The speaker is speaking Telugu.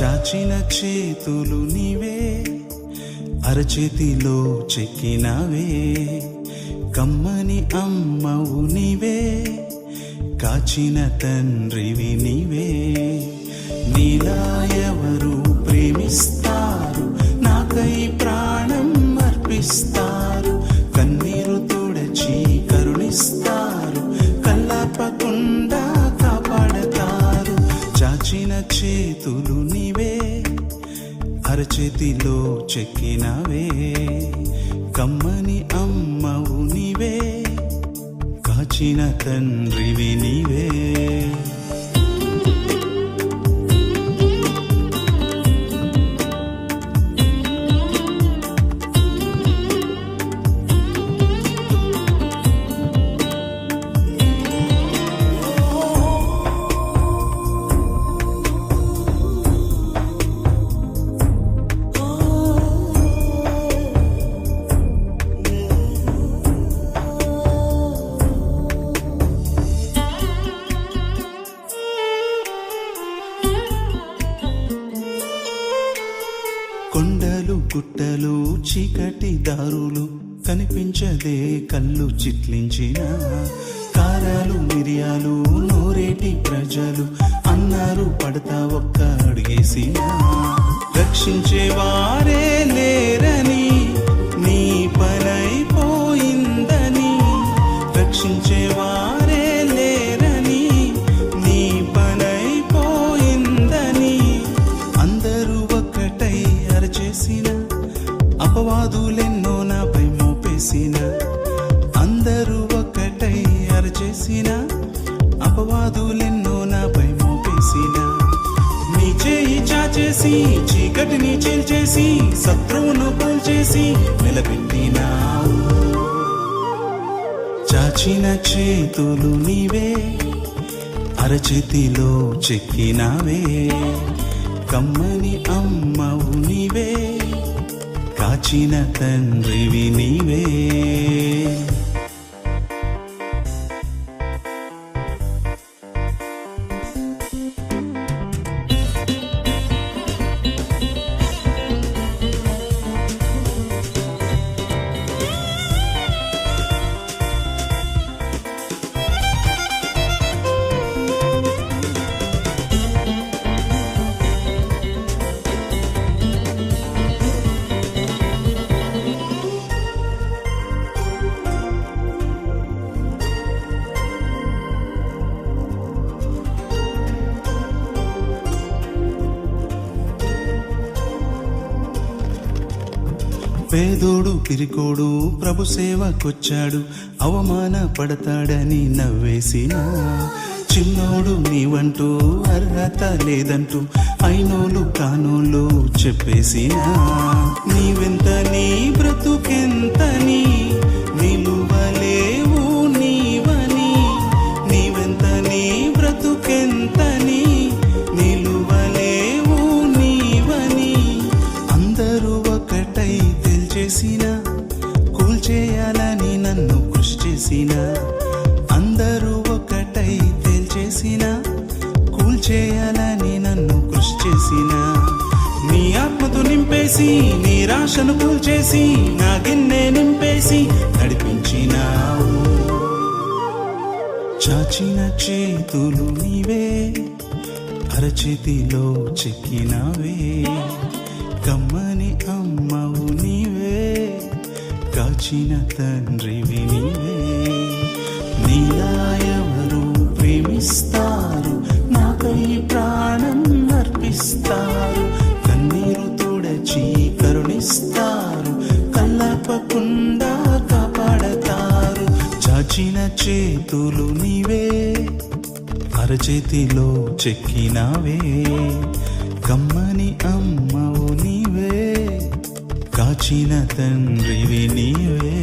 చాచిన చేతులు నీవే, అరచేతిలో చెక్కినావే. కమ్మని అమ్మవు నీవే, కాచిన తండ్రివి నీవే. నీలా ఎవరు ప్రేమిస్తారు, నాకై ప్రాణం అర్పిస్తారు. కన్నీరు తుడచి కరుణిస్తారు, కళ్ళార్పకుండా కాపాడతారు. చాచిన చేతులు నీవే, అరచేతిలో చెక్కినావే. కమ్మని అమ్మవు నీవే, కాచిన తండ్రివి నీవే. కొండలు గుట్టలు చీకటి దారులు కనిపించదే కళ్ళు చిట్లించిన. కారాలు మిరియాలు నోరేటి ప్రజలు అన్నారు పడతా ఒక్క అడిగేసిన. రక్షించేవారే లేరని నీ పనైపోయిందని, రక్షించేవారే లేరని నీ పనైపోయిందని. అందరూ ఒక్కటై అరచేసిన, అపవాదులెన్నో నాపై మోపేసిన. అందరూ ఒక్కటై అరచేసిన, అపవాదులెన్నో నాపై మోపేసిన. నీ చేయి చాచేసి చీకటిని చీల్చేసి, శత్రువును కూల్చేసి నిలబెట్టినావు. చాచిన చేతులు నీవే, అరచేతిలో చెక్కినావే. కమ్మని అమ్మవు నీవే, కాచిన తండ్రివి నీవే. పేదోడు పిరికోడు ప్రభు సేవకొచ్చాడు, అవమాన పడతాడని నవ్వేసిన. చిన్నోడు నీవంటూ అర్హత లేదంటూ అయినోళ్ళు కానోళ్ళు చెప్పేసిన. నీవెంత నీ బ్రతుకెంతని, నిలువలేవు నీవని. నీవెంత నీ బ్రతుకెంతని, నిలువలేవు నీవని. అందరూ ఒకటై చేసిన, కూల్చేయాలని నన్ను కృషి చేసిన. అందరూ ఒకటై తేల్చేసిన, కూల్చేయాలని నన్ను కృషి చేసిన. నీ ఆత్మతో నింపేసి, నీ రాశను కూల్చేసి, నా గిన్నె నింపేసి నడిపించినావు. చాచిన చేతులు నీవే, అరచేతిలో చెక్కినావే. కమ్మని అమ్మవు నీవే, కాచిన తండ్రివి నీవే. నీలా ఎవరు ప్రేమిస్తారు, నాకై ప్రాణం అర్పిస్తారు. కన్నీరు తుడచి కరుణిస్తారు, కళ్ళార్పకుండా కాపాడతారు. చాచిన చేతులు నీవే, అరచేతిలో చెక్కినావే. కమ్మని అమ్మవు నీవే, కాచిన తండ్రివి నీవే.